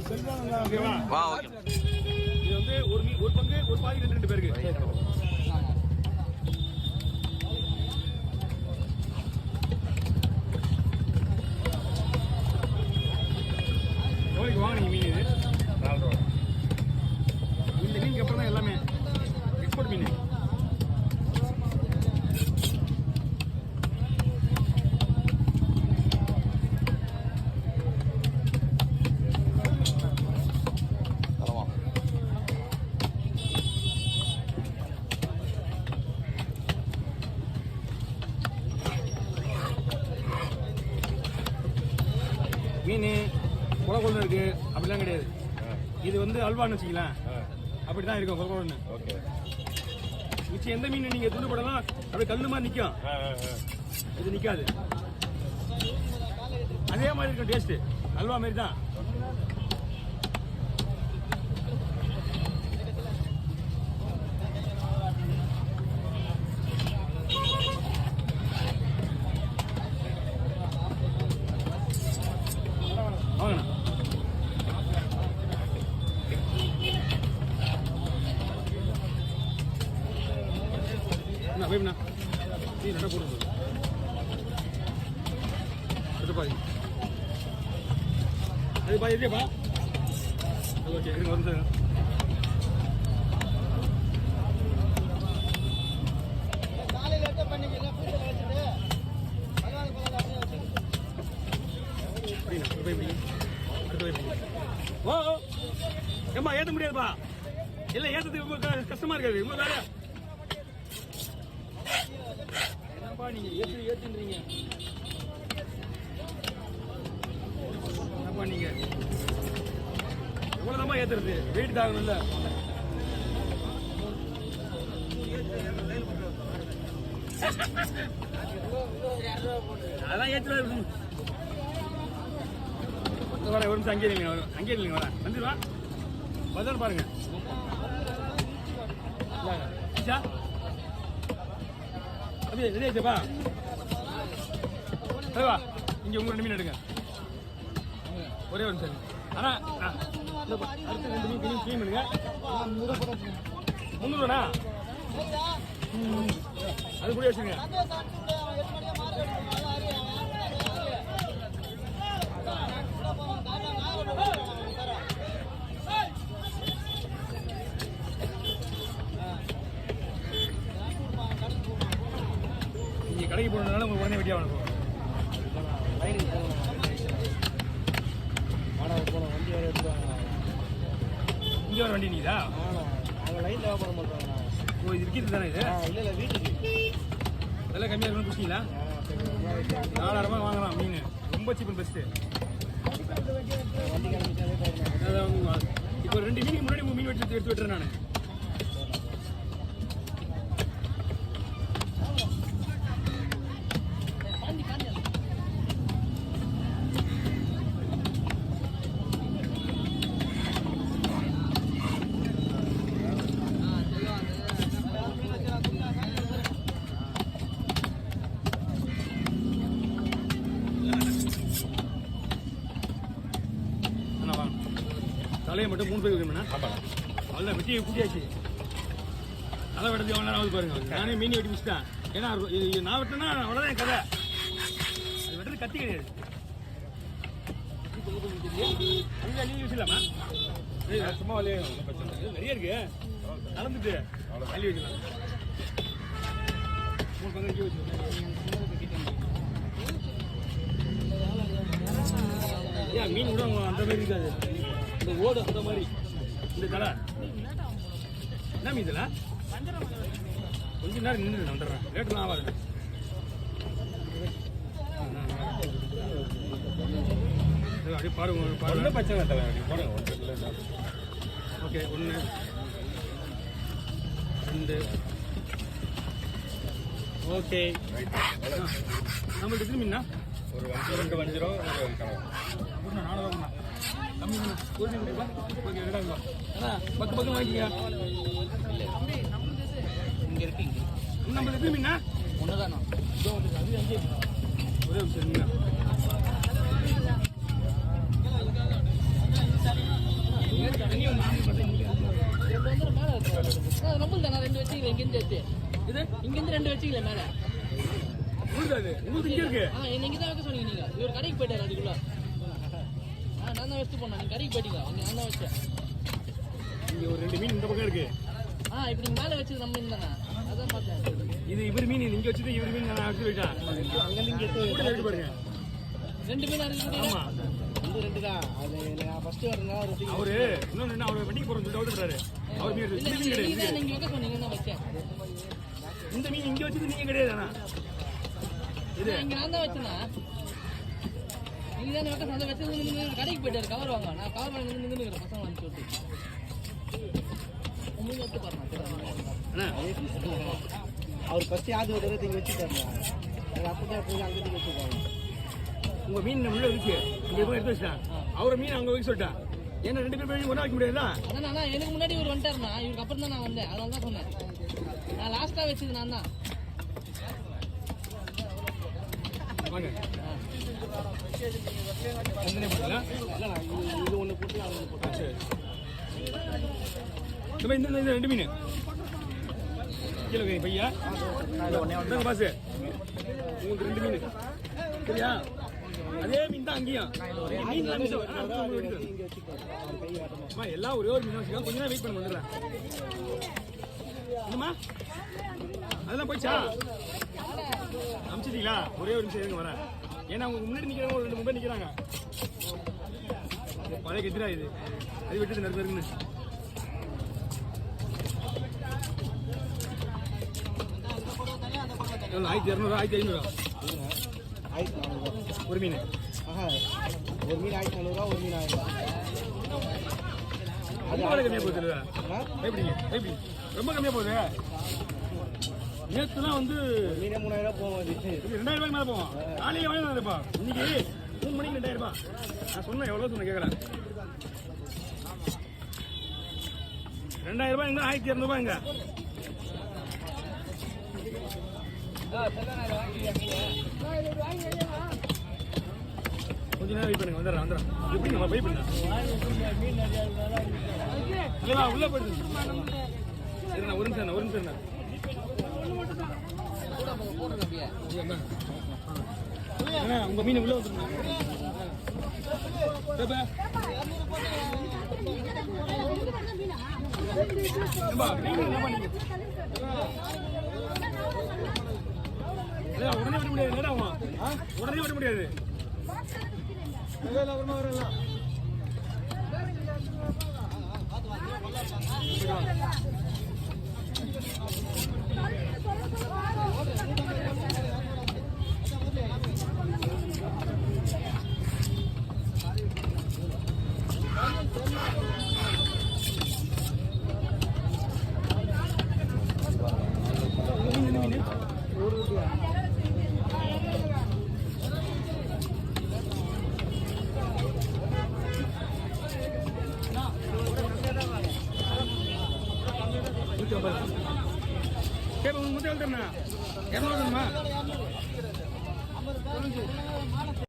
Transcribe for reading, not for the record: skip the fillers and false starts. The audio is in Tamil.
வா ஓகே. இது வந்து ஒரு பங்கு ஒரு பாதி 2 பேருக்கு. எவ்வளோக்கு வாங்கினீங்க மீன்? இது 4 ரூபா. இந்த மீனுக்கு அப்புறம் தான் எல்லாமே எக்ஸ்போர்ட் மீன். மீன் கொலை கொண்டு இருக்கு அப்படிலாம் கிடையாது. இது வந்து அல்வான்னு வச்சுக்கலாம், அப்படிதான் இருக்கும் கொலை கொண்டு. ஓகே. மிச்சம் எந்த மீன் நீங்க துண்டு போடலாம் அப்படியே கல்லு மாதிரி நிற்கும், இது நிற்காது. அதே மாதிரி இருக்கும் டேஸ்ட், அல்வா மாதிரி தான். வாங்கண்ணா. என்ன வைப்ண்ணா, நீ ரெண்டா போட்டு அது பாதி, அது பாதி இல்லையாப்பா? ஓகே, இருங்க வந்து ஓ ஏம்மா ஏற்ற முடியாதுப்பா, இல்லை ஏற்றதுக்கு ரொம்ப கஷ்டமா இருக்காது. ரொம்ப வேலை என்னப்பா நீங்க ஏற்றுன்றீங்க? என்னப்பா நீங்க எவ்வளோதாம்மா ஏற்றுறது? வெயிட் தாகணும்ல. அதெல்லாம் ஏற்றுல வரேன். ஒரு நிமிஷம் அங்கே இல்லைங்க, அங்கே இல்லைங்க, வரேன் வந்துடுவா பதில் பாருங்க. அப்படியே ரெடி ஆச்சுப்பா. சரிவா, இங்கே உங்க 2 மீன் எடுங்க, ஒரே ஒரு நிமிஷம். ஆனால் அடுத்து 2 மீன் க்ளீன் பண்ணுங்க. 300 அது கூட வச்சுங்க. நீங்க கடைக்கு போனதுனால உங்களுக்கு உடனே வெட்டியா வணக்கம். வண்டி வேற எடுத்துவாங்க. இங்கே வர வண்டி நீதா? அவங்க லைன் தேவைப்பட மாட்டாங்க. ஓ, இது இருக்கிறது தானே இது? இல்லை இல்லை, வீட்டுக்கு அதெல்லாம் கம்மியாக இருக்கணும். குடிச்சிங்களா? 4000 வாங்கலாம் மீன், ரொம்ப சீப் அண்ட் பெஸ்ட்டு. இப்போ 2 மீனுக்கு முன்னாடி மீன் எடுத்து விட்டுறேன் நான். தலையை மட்டும் 3 பேர் வைக்கணும்னா அவ்வளோ வெட்டி குட்டியாச்சு. அதை வெட்டது எவ்வளோ நேரம் ஆகுது பாருங்க. நானே மீன் வெட்டி வச்சுட்டேன். ஏன்னா நான் வெட்டினா அவ்வளோதான் என் கதை. அது வெட்டுறது கத்தி கிடையாது. அங்கே அள்ளி வச்சிடலாமா? சும்மா வழியாக நிறைய இருக்கு, கலந்துட்டு அள்ளி வச்சிடலாம். 3 பங்கு அள்ளி வச்சுருக்கேன். ஏன் மீன் கூட அந்த மாதிரி இருக்காது, இந்த ஓடு அந்த மாதிரி. இந்த தலை என்ன மீன் இதில்? கொஞ்சம் நேரம் நின்று வந்துடுறேன், ரேட்டுலாம் ஆகாது. அப்படியே பாருங்க பாருங்க. பச்சை போடுங்க. Okay, 1 2 okay. நம்மளுக்கு எத்தனை மீனா? ஒரு 2 வஞ்சிரம், ஒரு 4 கம்மி ஓகே. 2 பக்கம் வாங்கிக்க. இங்கே இருக்கு, இங்கே நம்மளுக்கு எத்தனை மீனா? 1 தானே. ஒரே நிமிஷம். இங்கிருந்து எடுத்து இது இங்கிருந்து 2 வச்சுக்கல மேல உங்களுக்கு உங்களுக்கு இங்க இருக்கு நீங்க தான் வைக்க சொன்னீங்க. நீங்க இவர் கடைக்கு போயிட்டாரு அதுக்குள்ள. நான் தான் வச்சுட்டு போனேன். நீங்க கடைக்கு போயிட்டீங்க. நான் தான் வச்சேன். இங்க ஒரு 2 மீன் இந்த பக்கம் இருக்கு. இப்ப நீங்க மேல வச்சது நம்ம இருந்தானே அதான் பார்த்தேன். இது இவர் மீன் இங்க வச்சது இவர் மீன் நான் எடுத்து போயிட்டேன். அங்க நீங்க எடுத்து பாருங்க. 2 மீன் இருக்கு. ஆமா இது 2 தான். அது நான் ஃபர்ஸ்ட் வரேங்க அவரு இன்னொன்னு என்ன அவர் வண்டிக்கு போறோம் சொல்லிட்டு ஓடுறாரு. அவர் மீன் இந்த மீன் கிடையாது. நீங்க வைக்க சொன்னீங்க நான் வச்சேன். இந்த மீன் இங்க வச்சது நீங்க கிடையாதுனா இது இங்க நான் தான் வச்சேனா நீங்க தான் வைக்க சொன்ன வச்சது நீங்க கடைக்கு போயிட்டாரு கவர் வாங்க. நான் கவர் வாங்கி நின்னுங்க பசங்க வந்து சொல்லிட்டு உங்களுக்கு எடுத்து பாருங்க. அண்ணா அவர் ஃபர்ஸ்ட் யாவது ஒரு தடவை வச்சுட்டாரு. அது அப்பதான் போய் அங்க இருந்து வச்சுட்டாங்க. உங்க மீன் உள்ள இருக்கு இங்க போய் எடுத்து வச்சான். அவர மீன் அங்க வைக்க சொல்லிட்டான். ஏன்னா 2 பேர் போய் ஒண்ணா வைக்க முடியாதுல. அதான் எனக்கு முன்னாடி இவர் வந்துட்டாருனா இவருக்கு அப்புறம் தான் நான் வந்தேன். அதனால தான் சொன்னேன். நான் லாஸ்டா வச்சது நான் தான். வாங்க என்ன பண்ணல இல்ல இது ஒண்ணு போட்டு அது ஒண்ணு போட்டு சரி இந்த 2 மீன் கிலோ பையா ஒண்ணே பாஸ் உங்களுக்கு 2 மீன் சரியா அதே மீன் தான் அங்கேயும் மீன் எல்லாம் ஒரே ஒரு மீன் வச்சுக்கலாம். கொஞ்ச நேரம் வெயிட் பண்ண வந்துடுறேன். என்னம்மா அதெல்லாம் போயிடுச்சா அமிச்சிட்டீங்களா? ஒரே ஒரு நிமிஷம் இருங்க வரேன். ஏன்னா அவங்க முன்னாடி நிற்கிறவங்க ஒரு 2 பேர் நிற்கிறாங்க. பழைய கெதிரா இது அது விட்டு நிறைய பேருக்குன்னு 1200 1500 ஒரு மீன். ஒரு மீன் 1400 ஒரு மீன் 1000. ரொம்ப கம்மியாக போகுது. எப்படி ரொம்ப கம்மியாக போகுது. நேற்றுலாம் வந்து மீனே 3000 போகும். 2000 மேலே போவோம். காலையில் வாங்கிப்பா இன்னைக்கு 3 மணிக்கு 2000. நான் சொன்னேன் எவ்வளோ சொன்னேன் கேட்கல. 2000 எங்க 1200 எங்க கொஞ்ச நேரம் வெயிட் பண்ணுங்க வந்துடுறேன். எப்படி நம்ம வெயிட் பண்ண உள்ள போயிட்டு ஒரு நிமிஷம் உங்க மீன் உள்ள வந்துருங்க. உடனே விட முடியாது. உடனே விட முடியாது. முட்டை வந்துடுண்ணா 200 வேணுமா?